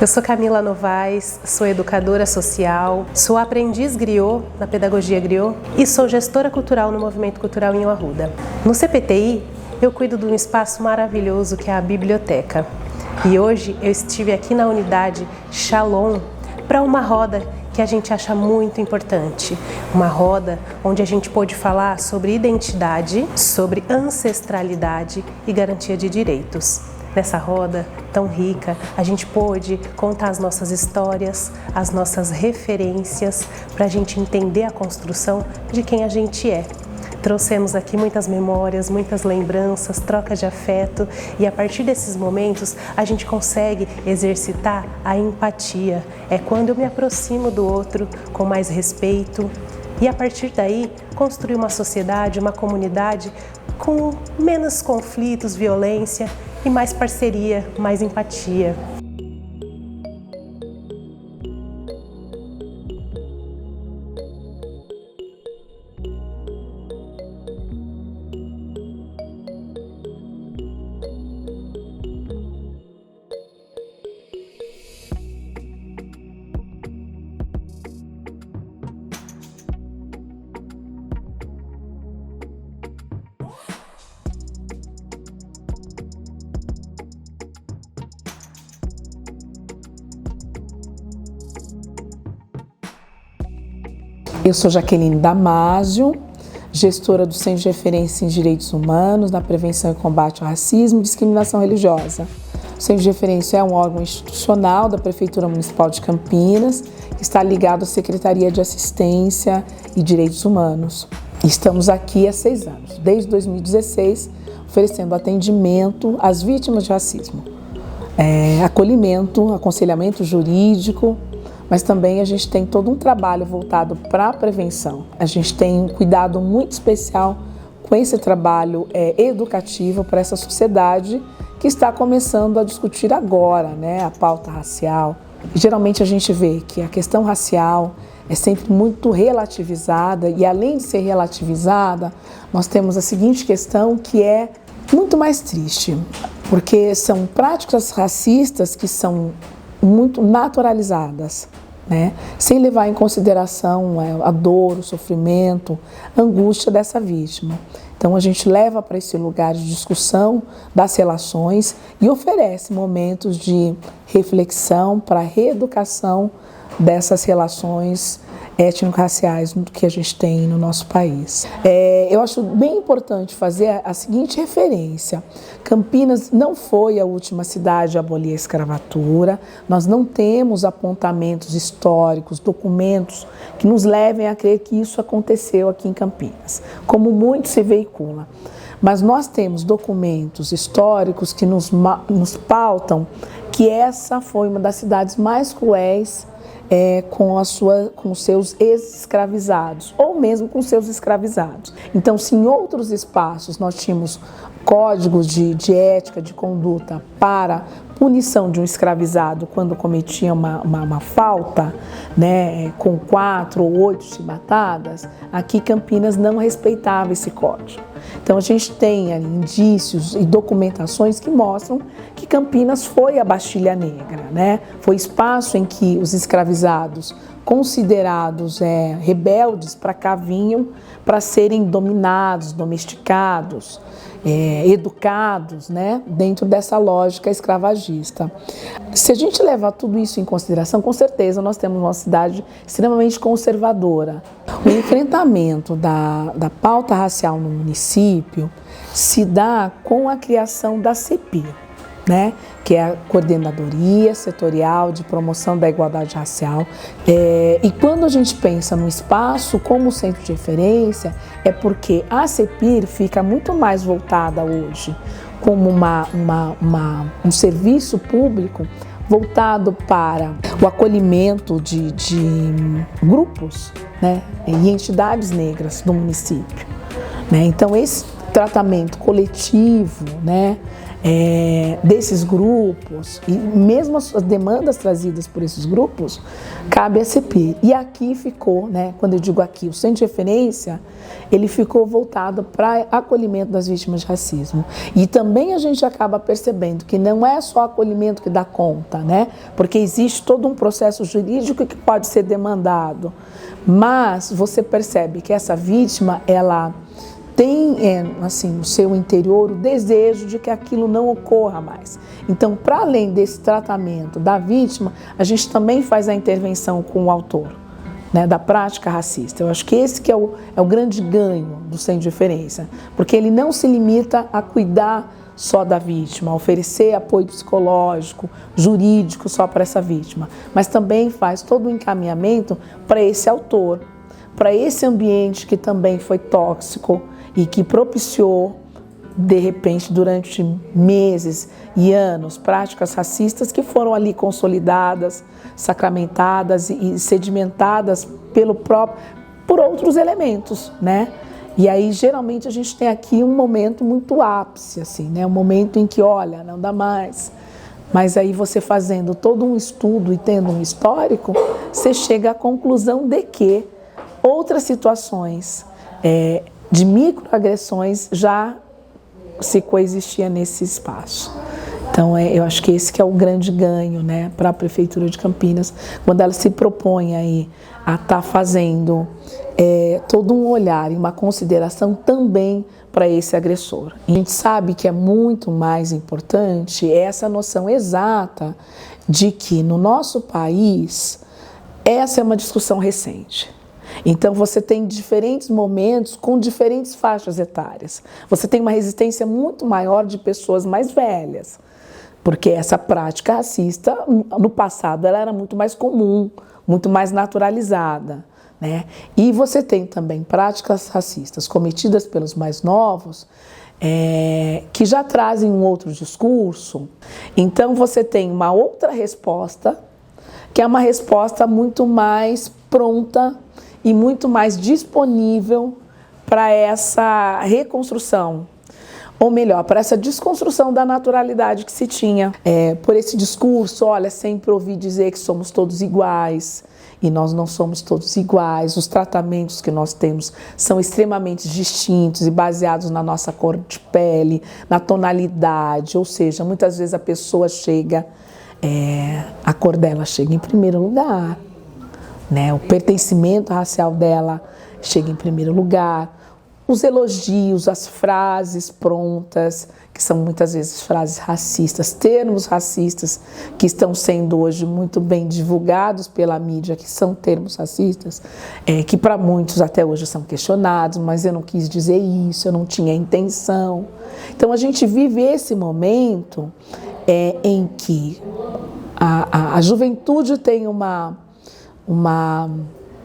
Eu sou Camila Novaes, sou educadora social, sou aprendiz griot na pedagogia griot e sou gestora cultural no Movimento Cultural em Arruda. No CPTI, eu cuido de um espaço maravilhoso que é a biblioteca. E hoje eu estive aqui na unidade Shalom para uma roda que a gente acha muito importante. Uma roda onde a gente pôde falar sobre identidade, sobre ancestralidade e garantia de direitos. Nessa roda tão rica, a gente pôde contar as nossas histórias, as nossas referências, para a gente entender a construção de quem a gente é. Trouxemos aqui muitas memórias, muitas lembranças, trocas de afeto e a partir desses momentos a gente consegue exercitar a empatia. É quando eu me aproximo do outro com mais respeito e a partir daí construir uma sociedade, uma comunidade com menos conflitos, violência e mais parceria, mais empatia. Eu sou Jaqueline Damasio, gestora do Centro de Referência em Direitos Humanos, na Prevenção e Combate ao Racismo e Discriminação Religiosa. O Centro de Referência é um órgão institucional da Prefeitura Municipal de Campinas, que está ligado à Secretaria de Assistência e Direitos Humanos. Estamos aqui há 6 anos, desde 2016, oferecendo atendimento às vítimas de racismo, acolhimento, aconselhamento jurídico, mas também a gente tem todo um trabalho voltado para a prevenção. A gente tem um cuidado muito especial com esse trabalho educativo para essa sociedade que está começando a discutir agora, a pauta racial. E, geralmente a gente vê que a questão racial é sempre muito relativizada e além de ser relativizada, nós temos a seguinte questão que é muito mais triste, porque são práticas racistas que são muito naturalizadas, sem levar em consideração a dor, o sofrimento, a angústia dessa vítima. Então a gente leva para esse lugar de discussão das relações e oferece momentos de reflexão para a reeducação dessas relações étnico-raciais que a gente tem no nosso país. Eu acho bem importante fazer a seguinte referência. Campinas não foi a última cidade a abolir a escravatura, nós não temos apontamentos históricos, documentos que nos levem a crer que isso aconteceu aqui em Campinas, como muito se veicula. Mas nós temos documentos históricos que nos pautam que essa foi uma das cidades mais cruéis com os seus ex-escravizados, ou mesmo com seus escravizados. Então, se em outros espaços nós tínhamos códigos de ética, de conduta para punição de um escravizado quando cometia uma falta, com 4 ou 8 chibatadas, aqui Campinas não respeitava esse código. Então a gente tem ali indícios e documentações que mostram que Campinas foi a Bastilha Negra, Foi espaço em que os escravizados considerados rebeldes para cá vinham para serem dominados, domesticados, educados, dentro dessa lógica escravagista. Se a gente levar tudo isso em consideração, com certeza nós temos uma cidade extremamente conservadora. O enfrentamento da pauta racial no município se dá com a criação da CEPIR, que é a Coordenadoria Setorial de Promoção da Igualdade Racial. E quando a gente pensa no espaço como centro de referência, é porque a CEPIR fica muito mais voltada hoje como um serviço público voltado para o acolhimento de grupos e entidades negras do município. Então, esse tratamento coletivo, desses grupos, e mesmo as demandas trazidas por esses grupos, cabe à CP. E aqui ficou, né, quando eu digo aqui, o centro de referência, ele ficou voltado para acolhimento das vítimas de racismo. E também a gente acaba percebendo que não é só acolhimento que dá conta, né? Porque existe todo um processo jurídico que pode ser demandado. Mas você percebe que essa vítima, ela tem assim, no seu interior o desejo de que aquilo não ocorra mais. Então, para além desse tratamento da vítima, a gente também faz a intervenção com o autor, né, da prática racista. Eu acho que esse que é o grande ganho do centro de referência, porque ele não se limita a cuidar só da vítima, a oferecer apoio psicológico, jurídico só para essa vítima, mas também faz todo o encaminhamento para esse autor, para esse ambiente que também foi tóxico e que propiciou, de repente, durante meses e anos, práticas racistas que foram ali consolidadas, sacramentadas e sedimentadas por outros elementos, né? E aí, geralmente, a gente tem aqui um momento muito ápice, assim, né? Um momento em que, olha, não dá mais. Mas aí você fazendo todo um estudo e tendo um histórico, você chega à conclusão de que outras situações de microagressões já se coexistia nesse espaço. Então, eu acho que esse que é o grande ganho, né, para a Prefeitura de Campinas, quando ela se propõe aí a estar fazendo todo um olhar e uma consideração também para esse agressor. A gente sabe que é muito mais importante essa noção exata de que no nosso país essa é uma discussão recente. Então você tem diferentes momentos com diferentes faixas etárias. Você tem uma resistência muito maior de pessoas mais velhas, porque essa prática racista no passado ela era muito mais comum, muito mais naturalizada, né? E você tem também práticas racistas cometidas pelos mais novos, que já trazem um outro discurso. Então você tem uma outra resposta, que é uma resposta muito mais pronta e muito mais disponível para essa reconstrução, ou melhor, para essa desconstrução da naturalidade que se tinha. Por esse discurso, olha, sempre ouvi dizer que somos todos iguais, e nós não somos todos iguais, os tratamentos que nós temos são extremamente distintos e baseados na nossa cor de pele, na tonalidade, ou seja, muitas vezes a pessoa chega, a cor dela chega em primeiro lugar, né? O pertencimento racial dela chega em primeiro lugar, os elogios, as frases prontas, que são muitas vezes frases racistas, termos racistas que estão sendo hoje muito bem divulgados pela mídia, que são termos racistas, que para muitos até hoje são questionados, mas eu não quis dizer isso, eu não tinha intenção. Então a gente vive esse momento em que a juventude tem uma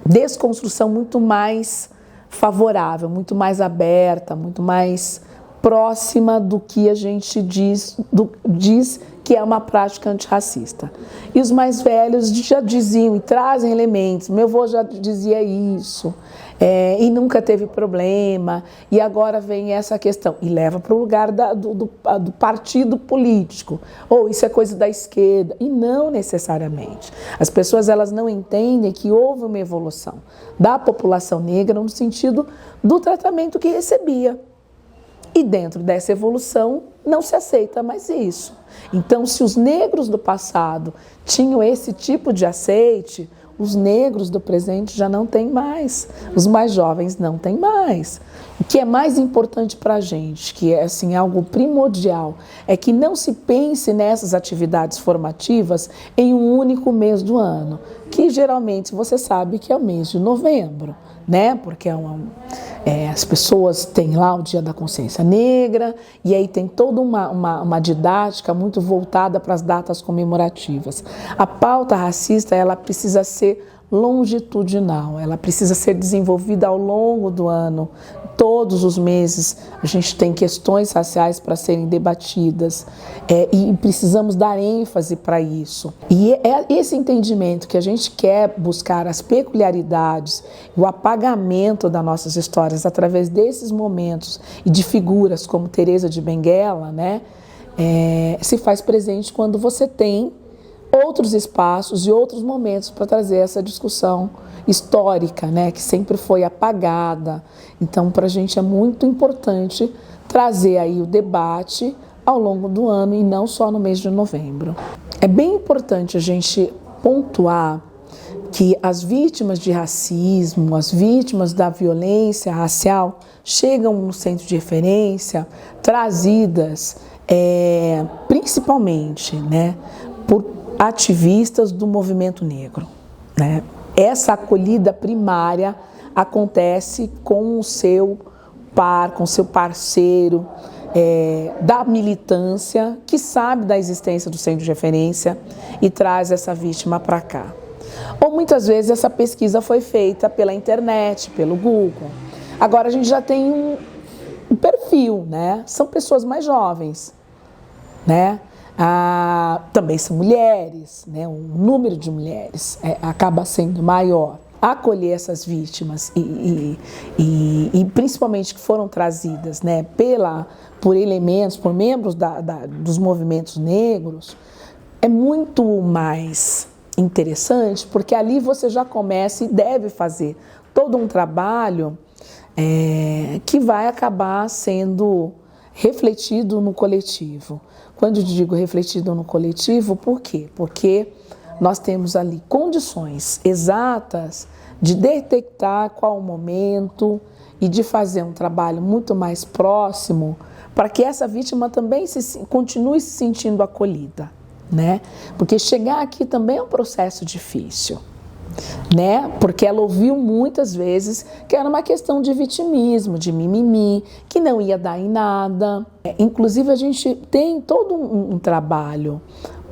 desconstrução muito mais favorável, muito mais aberta, muito mais próxima do que a gente diz que é uma prática antirracista. E os mais velhos já diziam e trazem elementos, meu avô já dizia isso, e nunca teve problema, e agora vem essa questão, e leva para o lugar do partido político, ou isso é coisa da esquerda, e não necessariamente. As pessoas elas não entendem que houve uma evolução da população negra no sentido do tratamento que recebia. E dentro dessa evolução não se aceita mais isso. Então, se os negros do passado tinham esse tipo de aceite, os negros do presente já não têm mais. Os mais jovens não têm mais. O que é mais importante para a gente, que é assim, algo primordial, é que não se pense nessas atividades formativas em um único mês do ano, que geralmente você sabe que é o mês de novembro, né? Porque as pessoas têm lá o Dia da Consciência Negra e aí tem toda uma didática muito voltada para as datas comemorativas. A pauta racista ela precisa ser longitudinal, ela precisa ser desenvolvida ao longo do ano. Todos os meses a gente tem questões raciais para serem debatidas e precisamos dar ênfase para isso. E é esse entendimento que a gente quer buscar as peculiaridades, o apagamento das nossas histórias através desses momentos e de figuras como Teresa de Benguela, né? se faz presente quando você tem outros espaços e outros momentos para trazer essa discussão histórica, né, que sempre foi apagada. Então, para a gente é muito importante trazer aí o debate ao longo do ano e não só no mês de novembro. É bem importante a gente pontuar que as vítimas de racismo, as vítimas da violência racial chegam no centro de referência trazidas principalmente, né, por ativistas do movimento negro, né? Essa acolhida primária acontece com o seu par, com o seu parceiro da militância que sabe da existência do centro de referência e traz essa vítima para cá. Ou muitas vezes essa pesquisa foi feita pela internet, pelo Google. Agora a gente já tem um perfil, né? São pessoas mais jovens, né? Também são mulheres, né? O número de mulheres acaba sendo maior. Acolher essas vítimas e principalmente que foram trazidas, né, por elementos, por membros dos movimentos negros, é muito mais interessante, porque ali você já começa e deve fazer todo um trabalho que vai acabar sendo refletido no coletivo. Quando eu digo refletido no coletivo, por quê? Porque nós temos ali condições exatas de detectar qual o momento e de fazer um trabalho muito mais próximo para que essa vítima também continue se sentindo acolhida, né? Porque chegar aqui também é um processo difícil, né? Porque ela ouviu muitas vezes que era uma questão de vitimismo, de mimimi, que não ia dar em nada. Inclusive a gente tem todo um trabalho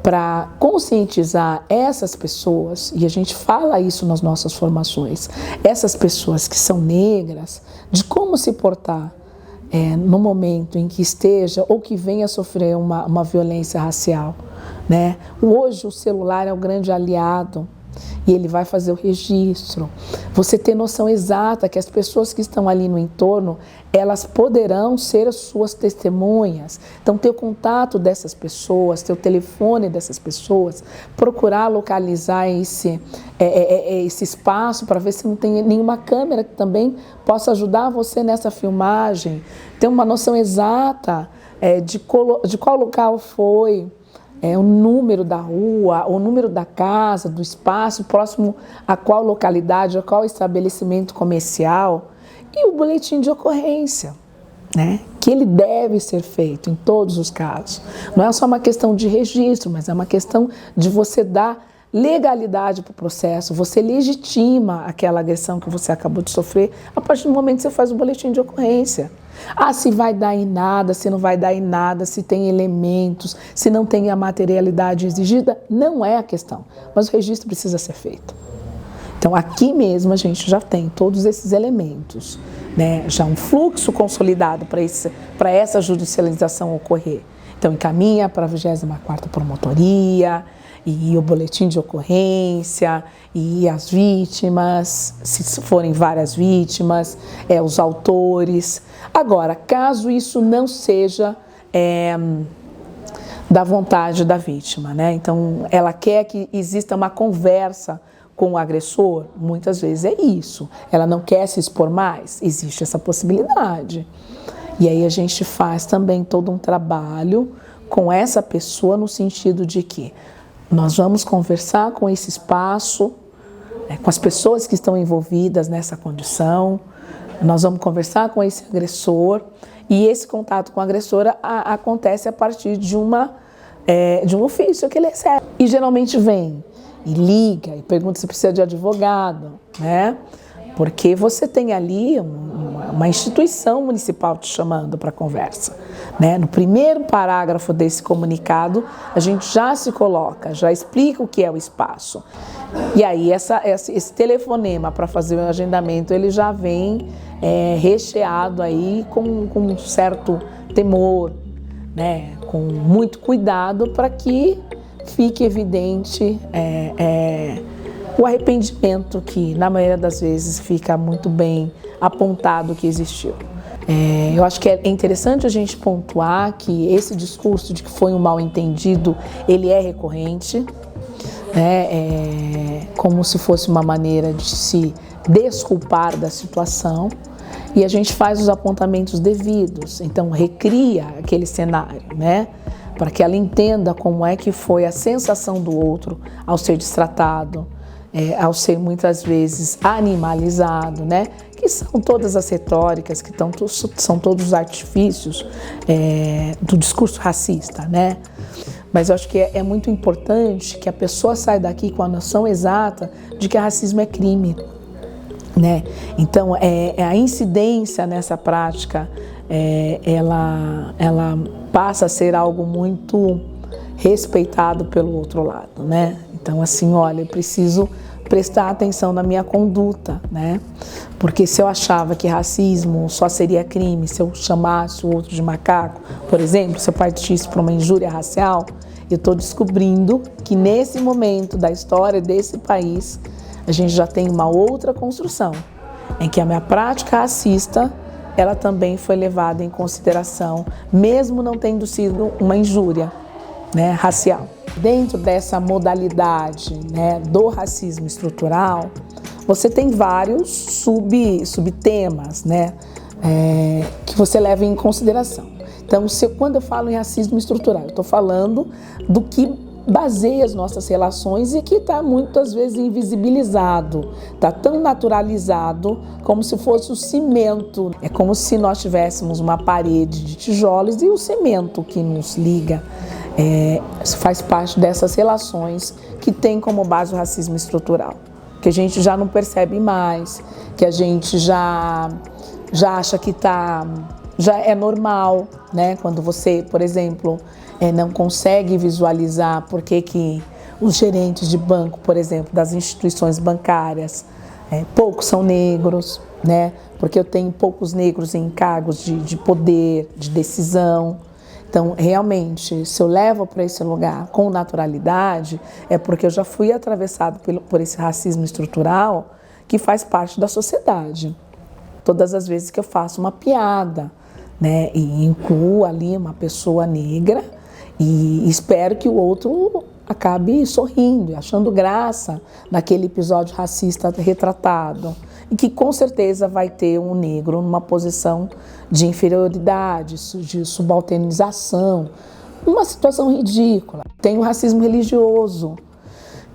para conscientizar essas pessoas, e a gente fala isso nas nossas formações, essas pessoas que são negras, de como se portar no momento em que esteja ou que venha a sofrer uma violência racial, né? Hoje o celular é o grande aliado e ele vai fazer o registro. Você ter noção exata que as pessoas que estão ali no entorno, elas poderão ser as suas testemunhas. Então, ter o contato dessas pessoas, ter o telefone dessas pessoas, procurar localizar esse espaço para ver se não tem nenhuma câmera que também possa ajudar você nessa filmagem. Ter uma noção exata de qual local foi, o número da rua, o número da casa, do espaço, próximo a qual localidade, a qual estabelecimento comercial, e o boletim de ocorrência, né? Que ele deve ser feito em todos os casos. Não é só uma questão de registro, mas é uma questão de você dar legalidade para o processo, você legitima aquela agressão que você acabou de sofrer a partir do momento que você faz o boletim de ocorrência. Se vai dar em nada, se não vai dar em nada, se tem elementos, se não tem a materialidade exigida, não é a questão, mas o registro precisa ser feito. Então aqui mesmo a gente já tem todos esses elementos, né? Já um fluxo consolidado para essa judicialização ocorrer. Então encaminha para a 24ª Promotoria, e o boletim de ocorrência, e as vítimas, se forem várias vítimas, os autores. Agora, caso isso não seja da vontade da vítima, né? Então, ela quer que exista uma conversa com o agressor, muitas vezes é isso. Ela não quer se expor mais, existe essa possibilidade. E aí a gente faz também todo um trabalho com essa pessoa no sentido de que nós vamos conversar com esse espaço, com as pessoas que estão envolvidas nessa condição, nós vamos conversar com esse agressor e esse contato com a agressora acontece a partir de um ofício que ele recebe. E geralmente vem e liga e pergunta se precisa de advogado, né? Porque você tem ali uma instituição municipal te chamando para conversa, né? No primeiro parágrafo desse comunicado, a gente já se coloca, já explica o que é o espaço. E aí esse telefonema para fazer o agendamento, ele já vem recheado aí com um certo temor, né? Com muito cuidado para que fique evidente o arrependimento que, na maioria das vezes, fica muito bem apontado que existiu. Eu acho que é interessante a gente pontuar que esse discurso de que foi um mal-entendido, ele é recorrente, né? Como se fosse uma maneira de se desculpar da situação, e a gente faz os apontamentos devidos, então recria aquele cenário, né? Para que ela entenda como é que foi a sensação do outro ao ser destratado, ao ser muitas vezes animalizado, né? Que são todas as retóricas, que são todos os artifícios do discurso racista, né? Mas eu acho que é muito importante que a pessoa saia daqui com a noção exata de que racismo é crime, né? Então, a incidência nessa prática, ela passa a ser algo muito respeitado pelo outro lado, né? Então, assim, olha, eu preciso prestar atenção na minha conduta, né? Porque se eu achava que racismo só seria crime se eu chamasse o outro de macaco, por exemplo, se eu partisse para uma injúria racial, eu estou descobrindo que nesse momento da história desse país, a gente já tem uma outra construção, em que a minha prática racista, ela também foi levada em consideração, mesmo não tendo sido uma injúria, né, racial. Dentro dessa modalidade, né, do racismo estrutural, você tem vários subtemas, né, que você leva em consideração. Então, quando eu falo em racismo estrutural, eu estou falando do que baseia as nossas relações e que está muitas vezes invisibilizado, está tão naturalizado como se fosse o cimento. É como se nós tivéssemos uma parede de tijolos e o cimento que nos liga faz parte dessas relações que tem como base o racismo estrutural, que a gente já não percebe mais, que a gente já acha que já é normal, né? Quando você, por exemplo, não consegue visualizar por que os gerentes de banco, por exemplo, das instituições bancárias, poucos são negros, né? Porque eu tenho poucos negros em cargos de poder, de decisão. Então, realmente, se eu levo para esse lugar com naturalidade, é porque eu já fui atravessado por esse racismo estrutural que faz parte da sociedade. Todas as vezes que eu faço uma piada, né, e incluo ali uma pessoa negra e espero que o outro acabe sorrindo, achando graça naquele episódio racista retratado, e que com certeza vai ter um negro numa posição de inferioridade, de subalternização, uma situação ridícula. Tem o racismo religioso,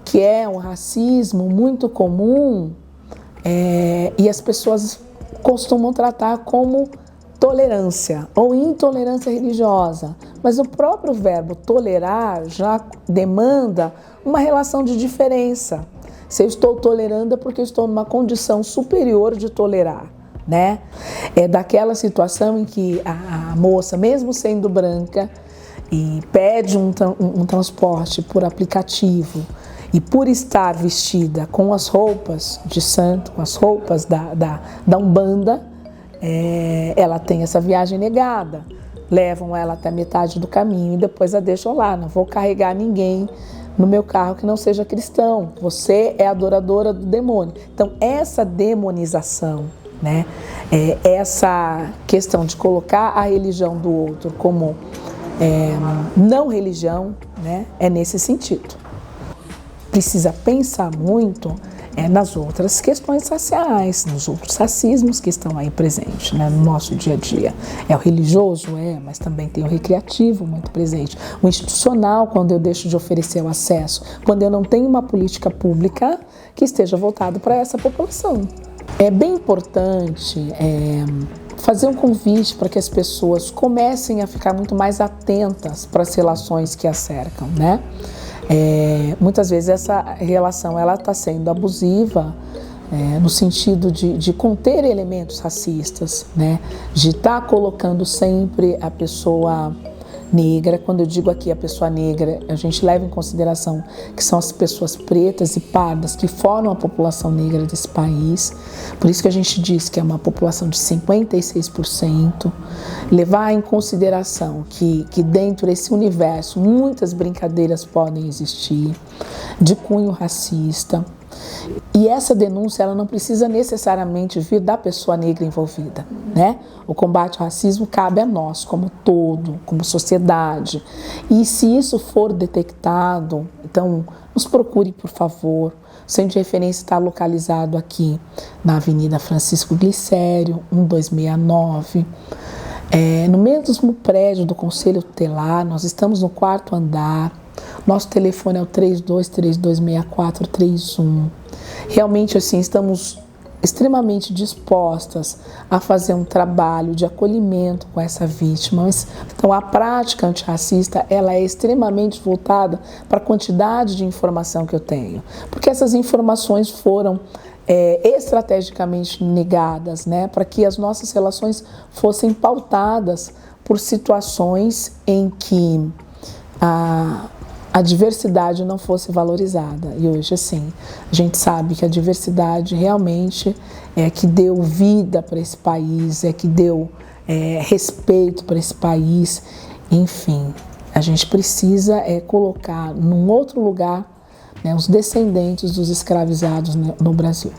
que é um racismo muito comum e as pessoas costumam tratar como tolerância ou intolerância religiosa, mas o próprio verbo tolerar já demanda uma relação de diferença. Se eu estou tolerando é porque eu estou numa condição superior de tolerar, né? É daquela situação em que a moça, mesmo sendo branca, e pede um transporte por aplicativo e por estar vestida com as roupas de santo, com as roupas da Umbanda, ela tem essa viagem negada. Levam ela até metade do caminho e depois a deixam lá. Não vou carregar ninguém no meu carro que não seja cristão. Você é adoradora do demônio. Então, essa demonização, né? Essa questão de colocar a religião do outro como não religião, né? É nesse sentido. Precisa pensar muito nas outras questões raciais, nos outros racismos que estão aí presentes, né, no nosso dia a dia. É o religioso, mas também tem o recreativo muito presente. O institucional, quando eu deixo de oferecer o acesso, quando eu não tenho uma política pública que esteja voltada para essa população. É bem importante fazer um convite para que as pessoas comecem a ficar muito mais atentas para as relações que as cercam, né? Muitas vezes essa relação ela está sendo abusiva no sentido de conter elementos racistas, né? De estar colocando sempre a pessoa negra. Quando eu digo aqui a pessoa negra, a gente leva em consideração que são as pessoas pretas e pardas que formam a população negra desse país. Por isso que a gente diz que é uma população de 56%. Levar em consideração que dentro desse universo muitas brincadeiras podem existir de cunho racista. E essa denúncia, ela não precisa necessariamente vir da pessoa negra envolvida, né? O combate ao racismo cabe a nós, como todo, como sociedade. E se isso for detectado, então nos procure, por favor. O centro de referência está localizado aqui na Avenida Francisco Glicério, 1269. No mesmo prédio do Conselho Tutelar, nós estamos no 4º andar. Nosso telefone é o 32326431. Realmente, assim, estamos extremamente dispostas a fazer um trabalho de acolhimento com essa vítima. Então, a prática antirracista, ela é extremamente voltada para a quantidade de informação que eu tenho, porque essas informações foram estrategicamente negadas, né, para que as nossas relações fossem pautadas por situações em que a diversidade não fosse valorizada. E hoje, assim, a gente sabe que a diversidade realmente é que deu vida para esse país, é que deu respeito para esse país. Enfim, a gente precisa colocar num outro lugar, né, os descendentes dos escravizados no Brasil.